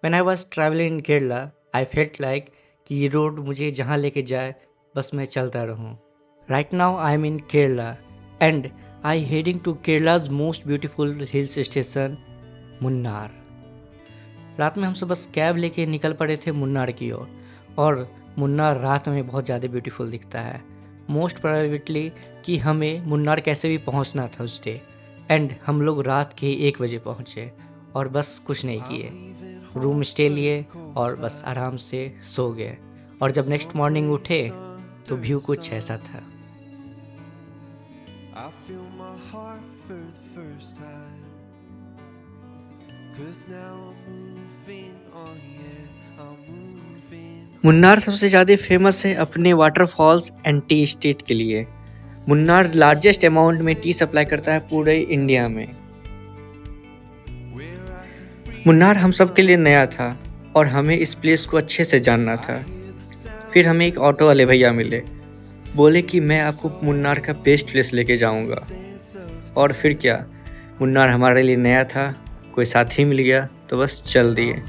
When I was travelling in Kerala I felt like कि ये road मुझे जहाँ लेके जाए बस मैं चलता रहूँ। Right now I am in Kerala and I heading to Kerala's most beautiful hills station Munnar. रात में हम सब बस कैब लेके निकल पड़े थे मुन्नार की ओर और मुन्नार रात में बहुत ज़्यादा ब्यूटीफुल दिखता है। मोस्ट प्रोबेबली कि हमें मुन्नार कैसे भी पहुंचना था उस डे एंड हम लोग रात के 1 बजे पहुंचे और बस कुछ नहीं किए, रूम स्टे लिए और बस आराम से सो गए। और जब नेक्स्ट मॉर्निंग उठे तो व्यू कुछ ऐसा था। I feel my heart for the first time, 'cause now I'm moving on, yeah, I'm moving. Munnar सबसे ज़्यादा फेमस है अपने वाटरफॉल्स एंड टी स्टेट के लिए। मुन्नार लार्जेस्ट अमाउंट में टी सप्लाई करता है पूरे इंडिया में। मुन्नार हम सब के लिए नया था और हमें इस प्लेस को अच्छे से जानना था। फिर हमें एक ऑटो वाले भैया मिले, बोले कि मैं आपको मुन्नार का बेस्ट प्लेस लेके जाऊंगा। और फिर क्या, मुन्नार हमारे लिए नया था, कोई साथी मिल गया तो बस चल दिए।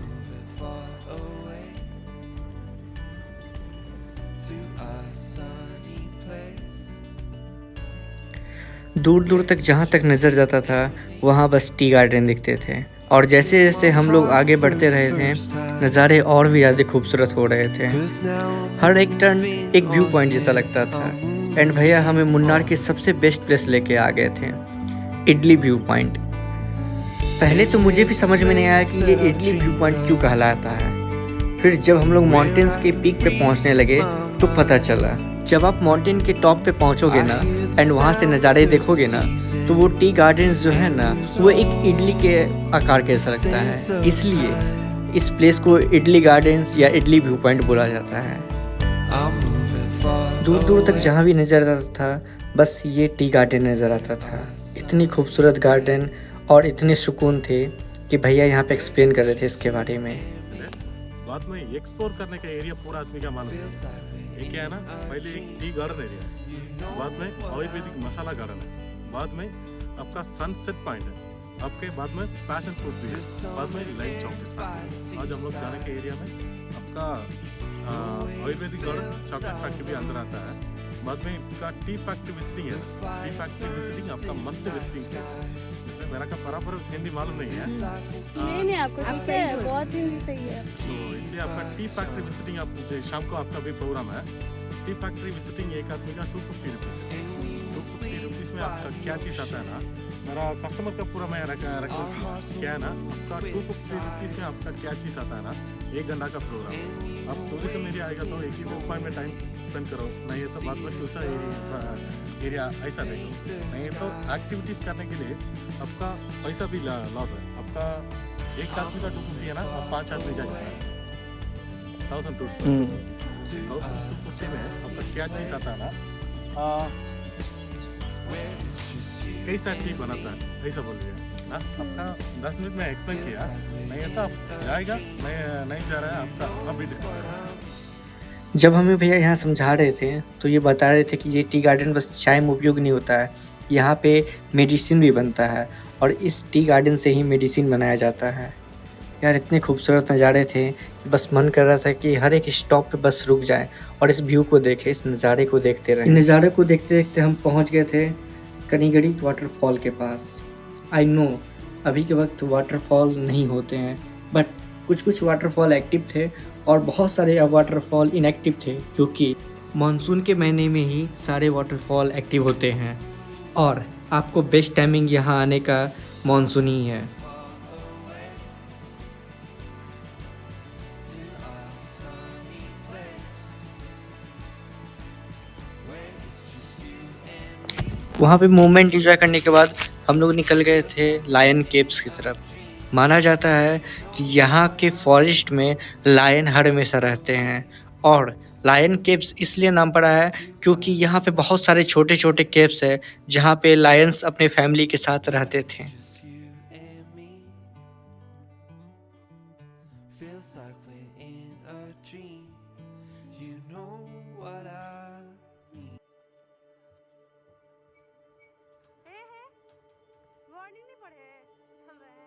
दूर दूर तक जहाँ तक नज़र जाता था वहाँ बस टी गार्डन दिखते थे और जैसे जैसे हम लोग आगे बढ़ते रहे थे नज़ारे और भी ज़्यादा खूबसूरत हो रहे थे। हर एक टर्न एक व्यू पॉइंट जैसा लगता था। एंड भैया हमें मुन्नार के सबसे बेस्ट प्लेस लेके आ गए थे, इडली व्यू पॉइंट। पहले तो मुझे भी समझ में नहीं आया कि ये इडली व्यू पॉइंट क्यों कहलाता है। फिर जब हम लोग माउंटेन्स के पीक पे पहुंचने लगे तो पता चला, जब आप माउंटेन के टॉप पे पहुंचोगे ना एंड वहाँ से नज़ारे देखोगे ना तो वो टी गार्डन्स जो है ना वो एक इडली के आकार के जैसा लगता है। इसलिए इस प्लेस को इडली गार्डन्स या इडली व्यू पॉइंट बोला जाता है। दूर दूर तक जहाँ भी नज़र आता था बस ये टी गार्डन नज़र आता था। इतनी खूबसूरत गार्डन और इतने सुकून थे कि भैया यहाँ पे एक्सप्लेन कर रहे थे इसके बारे में। बाद में एक्सप्लोर करने का एरिया पूरा आदमी का मालूम है। ये क्या है ना, पहले एक टी गार्डन एरिया है, बाद में आयुर्वेदिक मसाला गार्डन है, बाद में आपका सनसेट पॉइंट है, आपके बाद में पैशन फ्रूट भी है, बाद में लाइट चॉकलेट। आज हम लोग जाने के एरिया में आपका आयुर्वेदिक गार्डन चॉकलेट फैक्ट्री भी अंदर आता है। बाद में आपका टी फैक्ट्री विजिटिंग है, टी फैक्ट्री विजिटिंग आपका मस्ट विजिटिंग है। मेरा का बराबर हिंदी मालूम नहीं है। नहीं आपको ठीक है, बहुत हिंदी सही है। तो इसलिए आपका टी फैक्ट्री विजिटिंग आप शाम को आपका भी प्रोग्राम है। टी फैक्ट्री विजिटिंग एक आदमी का 250 रुपीज़ है। 250 रुपीज़ में आपका क्या चीज़ आता है ना, मेरा कस्टमर का पूरा मैं रखा क्या है ना, आपका 250 रुपीज़ में आपका क्या चीज़ आता है ना, 1 घंटा का प्रोग्राम। आप टूरिज्म एरिया आएगा तो एक ही पॉइंट में टाइम स्पेंड करो, नहीं तो बाद में दूसरा एरिया ऐसा देखो, नहीं तो एक्टिविटीज़ करने के लिए आपका पैसा भी लॉस है। आपका एक आदमी का 250 है ना, आप 5 आदमी का 1250 में आपका क्या चीज़ आता है ना, कैसा टी बनाता है ऐसा बोल दिया ना। आपका 10 मिनट में एक्सप्लेन किया, नहीं है तो आप जाएगा, नहीं जा रहा है आपका अभी डिस्कस करें। जब हमें भैया यहाँ समझा रहे थे तो ये बता रहे थे कि ये टी गार्डन बस चाय में उपयोग नहीं होता है, यहाँ पे मेडिसिन भी बनता है और इस टी गार्डन से ही मेडिसिन बनाया जाता है। यार इतने खूबसूरत नज़ारे थे कि बस मन कर रहा था कि हर एक स्टॉप पे बस रुक जाएं और इस व्यू को देखें, इस नज़ारे को देखते रहें। इन नज़ारे को देखते देखते हम पहुँच गए थे कनिगड़ी वाटरफॉल के पास। आई नो अभी के वक्त वाटरफॉल नहीं होते हैं, बट कुछ कुछ वाटरफॉल एक्टिव थे और बहुत सारे वाटरफॉल इनएक्टिव थे, क्योंकि मानसून के महीने में ही सारे वाटरफॉल एक्टिव होते हैं और आपको बेस्ट टाइमिंग यहाँ आने का मानसून ही है। वहाँ पे मोमेंट एंजॉय करने के बाद हम लोग निकल गए थे लायन केव्स की तरफ। माना जाता है कि यहाँ के फॉरेस्ट में लायन हर हमेशा रहते हैं और लायन केव्स इसलिए नाम पड़ा है क्योंकि यहाँ पे बहुत सारे छोटे छोटे केव्स हैं जहाँ पे लायंस अपने फैमिली के साथ रहते थे। Feels like we're in a dream. You know what I mean. Warning नहीं पढ़े चल रहे हैं।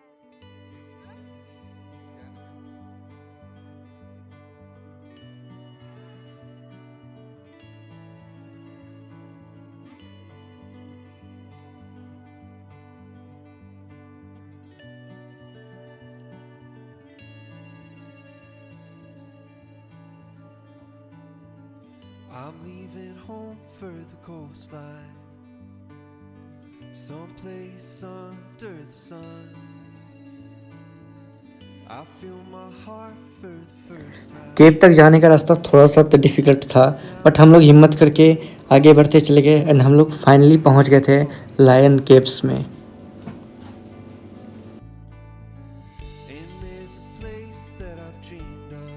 I'm leaving home for the coastline, someplace under the sun. I feel my heart for the first time. केव तक जाने का रास्ता थोड़ा सा तो डिफ़िकल्ट था, बट हम लोग हिम्मत करके आगे बढ़ते चले गए एंड हम लोग फाइनली पहुंच गए थे लायन केव्स में। And there's a place that I've dreamed of,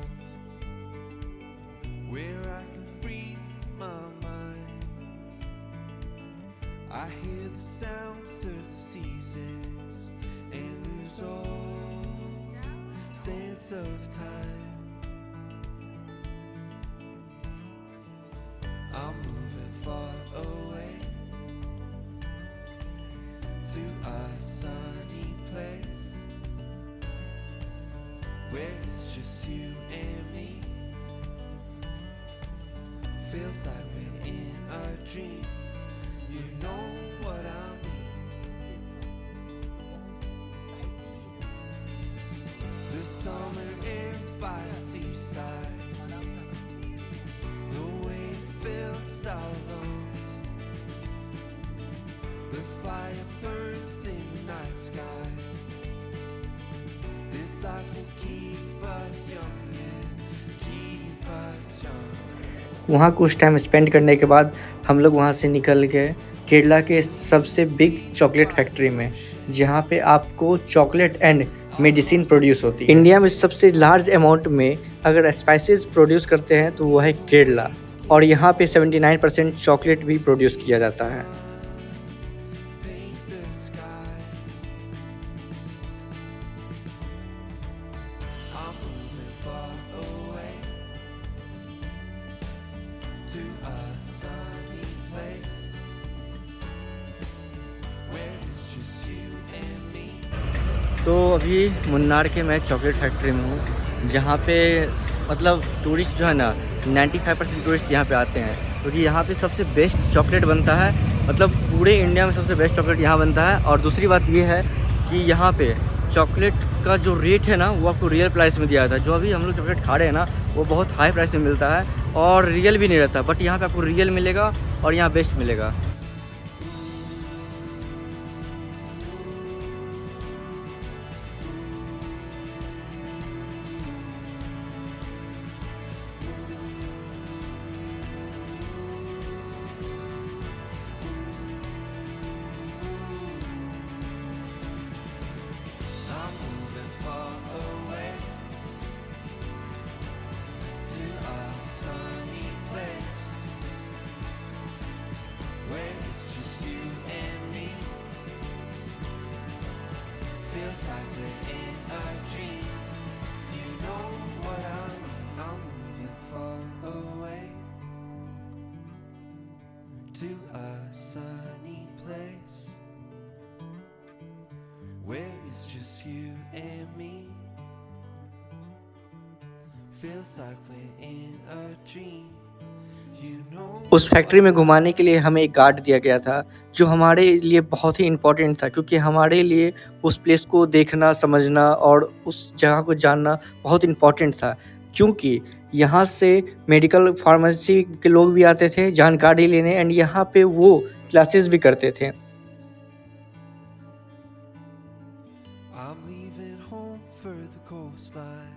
where I can free my mind. I hear the sounds of the seasons and lose all sense of time. I'm moving far away to a sunny place where it's just you and me. Feels like we're in a dream. You know what I mean. The summer air by the seaside, the way it fills our lungs, the fire burns in the night sky. This life will keep us young and keep us young. वहाँ कुछ time spend करने के बाद हम लोग वहाँ से निकल गए केरला के सबसे बिग चॉकलेट फैक्ट्री में, जहाँ पे आपको चॉकलेट एंड मेडिसिन प्रोड्यूस होती है। इंडिया में सबसे लार्ज अमाउंट में अगर स्पाइसेस प्रोड्यूस करते हैं तो वो है केरला, और यहाँ पे 79% चॉकलेट भी प्रोड्यूस किया जाता है। Paint the sky. I'm moving far away to a sunny place where it's just you and me. तो अभी मुन्नार के मैं चॉकलेट फैक्ट्री में हूँ, जहाँ पे मतलब टूरिस्ट जो है ना 95% टूरिस्ट यहाँ पे आते हैं, क्योंकि यहाँ पे सबसे बेस्ट चॉकलेट बनता है। मतलब पूरे इंडिया में सबसे बेस्ट चॉकलेट यहाँ बनता है। और दूसरी बात ये है कि यहाँ पे चॉकलेट का जो रेट है ना वो आपको रियल प्राइस में दिया जाता है। जो अभी हम लोग चॉकलेट खा रहे हैं ना वो बहुत हाई प्राइस में मिलता है और रियल भी नहीं रहता, बट यहाँ पे आपको रियल मिलेगा और यहाँ बेस्ट मिलेगा। I'm moving far away to a sunny place where it's just you and me. Feels like we're in a dream. You know what I mean. I'm moving far away to a sunny place where it's just you and me. Feels like we're in a dream. You know. उस factory में घुमाने के लिए हमें एक guard दिया गया था, जो हमारे लिए बहुत ही इम्पोर्टेंट था, क्योंकि हमारे लिए उस प्लेस को देखना, समझना और उस जगह को जानना बहुत इम्पोर्टेंट था। क्योंकि यहाँ से मेडिकल फार्मेसी के लोग भी आते थे जानकारी लेने, एंड यहाँ पे वो क्लासेस भी करते थे। I'm leaving home for the coastline,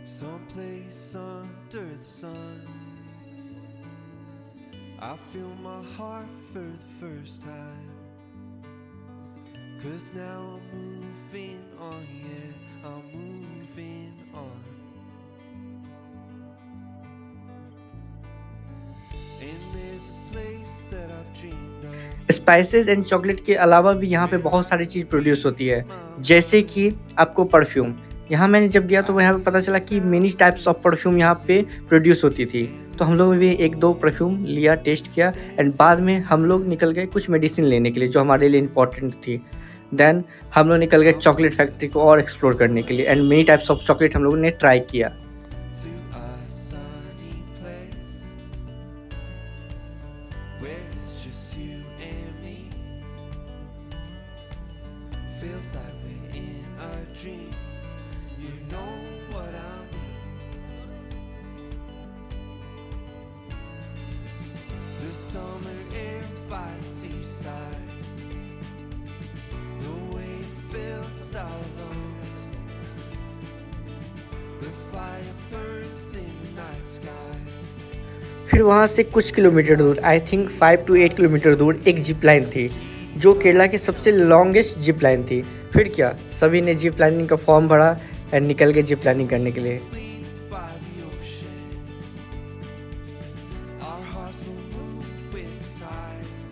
someplace under the sun. I feel my heart for the first time, 'cause now I'm moving on, yeah, I'm moving on. And there's a place that I've dreamed of. Spices and chocolate के अलावा भी यहाँ पे बहुत सारी चीज़ produce होती है, जैसे कि आपको परफ्यूम। यहाँ मैंने जब गया तो यहाँ पे पता चला कि मेनी टाइप्स ऑफ परफ्यूम यहाँ पे प्रोड्यूस होती थी। तो हम लोग भी एक दो परफ्यूम लिया, टेस्ट किया, एंड बाद में हम लोग निकल गए कुछ मेडिसिन लेने के लिए जो हमारे लिए इम्पोर्टेंट थी। देन हम लोग निकल गए चॉकलेट फैक्ट्री को और एक्सप्लोर करने के लिए, and many types of chocolate हम लोगों ने ट्राई किया। To a sunny place where it's just you and me. Feels like we're in a dream. You know what I mean. fire burns in the night sky. फिर वहाँ से कुछ kilometre दूर, I think 5 to 8 kilometre दूर एक zip line थी जो केरला की सबसे लॉन्गेस्ट जिप लाइन थी। फिर क्या, सभी ने जिप लाइनिंग का फॉर्म भरा और निकल गए जिप लाइनिंग करने के लिए। By the ocean, our hearts will move with the tides,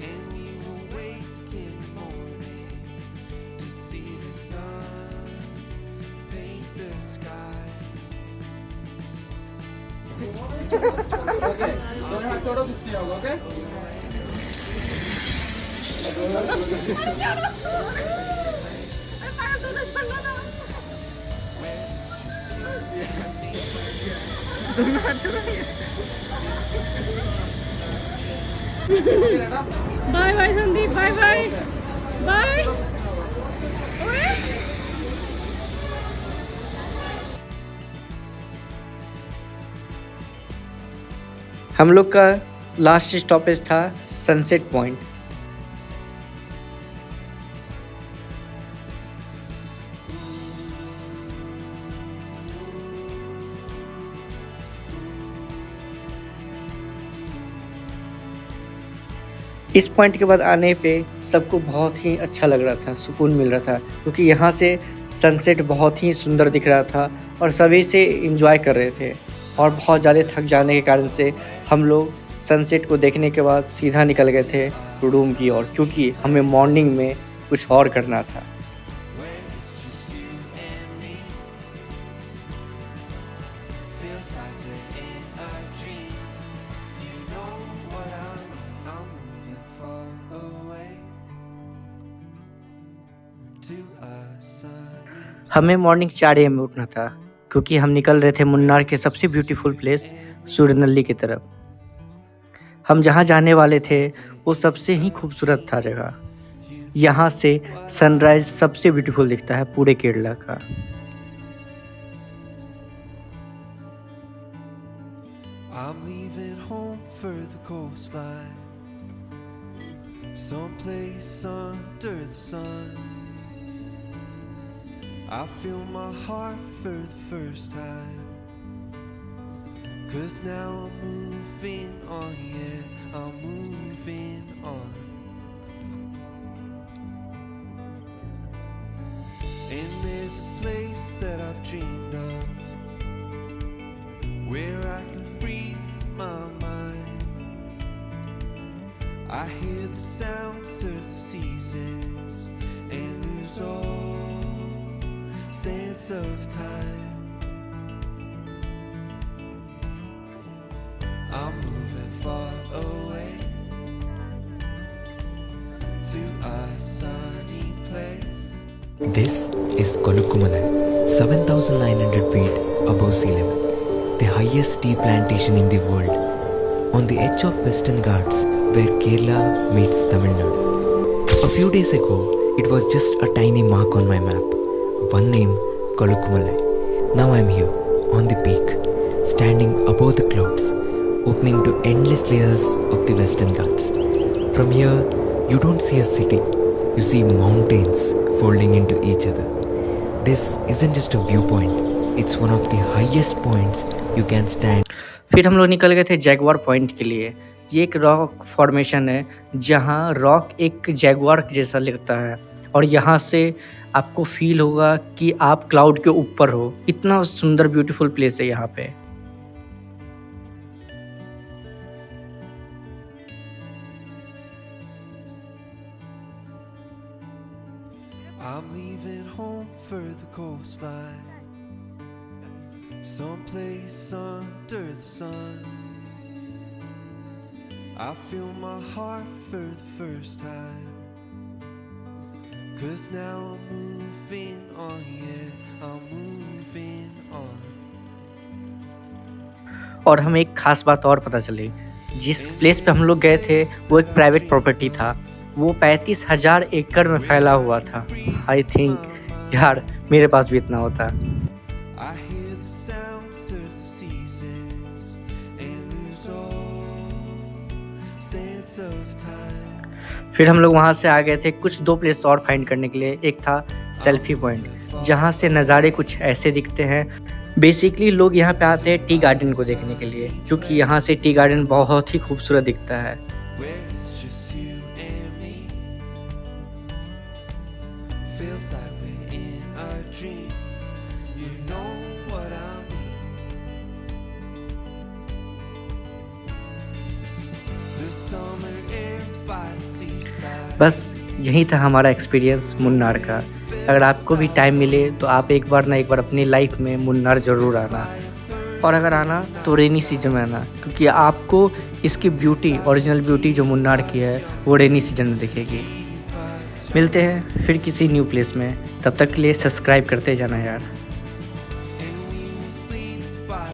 and we will wake in the morning to see the sun paint the sky. Bye bye Sandeep, bye bye bye. हम लोग का last stoppage था sunset point. इस point के बाद आने पे सबको बहुत ही अच्छा लग रहा था, सुकून मिल रहा था, क्योंकि यहाँ से सनसेट बहुत ही सुंदर दिख रहा था और सभी से एंजॉय कर रहे थे। और बहुत ज़्यादा थक जाने के कारण से हम लोग सनसेट को देखने के बाद सीधा निकल गए थे रूम की ओर, क्योंकि हमें मॉर्निंग में कुछ और करना था। Feels like we're in a dream. You know what I mean. I'm moving far away to a sunny. हमें मॉर्निंग 4 AM में उठना था, क्योंकि हम निकल रहे थे मुन्नार के सबसे ब्यूटीफुल प्लेस सूरजनल्ली की तरफ। हम जहाँ जाने वाले थे वो सबसे ही खूबसूरत था जगह। यहाँ से सनराइज सबसे ब्यूटीफुल दिखता है पूरे केरला का। I'm leaving home for the coastline, someplace under the sun. I feel my heart for the first time, 'cause now I'm moving on, yeah, I'm moving on. And there's a place that I've dreamed of, where I can free my mind. I hear the sounds of the seasons and lose all sense of time. I'm moving far away to a sunny place. This is Kolukkumalai, 7,900 feet above sea level, the highest tea plantation in the world, on the edge of Western Ghats where Kerala meets Tamil Nadu. A few days ago, it was just a tiny mark on my map, one name, Kolukkumalai. Now I am here, on the peak, standing above the clouds, opening to endless layers of the Western Ghats. From here, you don't see a city, you see mountains folding into each other. This isn't just a viewpoint, it's one of the highest points you can stand. फिर हम लोग निकल गए थे Jaguar point के लिए। ये एक रॉक फॉर्मेशन है जहाँ रॉक एक जैगवार जैसा लगता है, और यहाँ से आपको फील होगा कि आप क्लाउड के ऊपर हो। इतना सुंदर ब्यूटीफुल प्लेस है यहाँ पे। I'm leaving home for the coastline, someplace under the sun. I feel my heart for the first time, 'cause now I'm moving on, yeah, I'm moving on. और हमें एक खास बात और पता चली, जिस प्लेस पे हम लोग गए थे वो एक प्राइवेट प्रॉपर्टी था। वो 35,000 एकड़ में फैला हुआ था। आई थिंक यार मेरे पास भी इतना होता। I hear the sounds of the seasons and lose all sense of time. फिर हम लोग वहाँ से आ गए थे कुछ 2 प्लेस और फाइंड करने के लिए। एक था सेल्फी पॉइंट, जहाँ से नज़ारे कुछ ऐसे दिखते हैं। बेसिकली लोग यहाँ पे आते हैं टी गार्डन को देखने के लिए, क्योंकि यहाँ से टी गार्डन बहुत ही खूबसूरत दिखता है। where it's just you and me. Feels like we're in a dream. You know what I mean. The summer air by the seaside. बस यही था हमारा एक्सपीरियंस मुन्नार का। अगर आपको भी टाइम मिले तो आप एक बार ना एक बार अपनी लाइफ में मुन्नार ज़रूर आना, और अगर आना तो रेनी सीजन में आना, क्योंकि आपको इसकी ब्यूटी, ओरिजिनल ब्यूटी जो मुन्नार की है वो रेनी सीजन में दिखेगी। मिलते हैं फिर किसी न्यू प्लेस में, तब तक के लिए सब्सक्राइब करते जाना यार।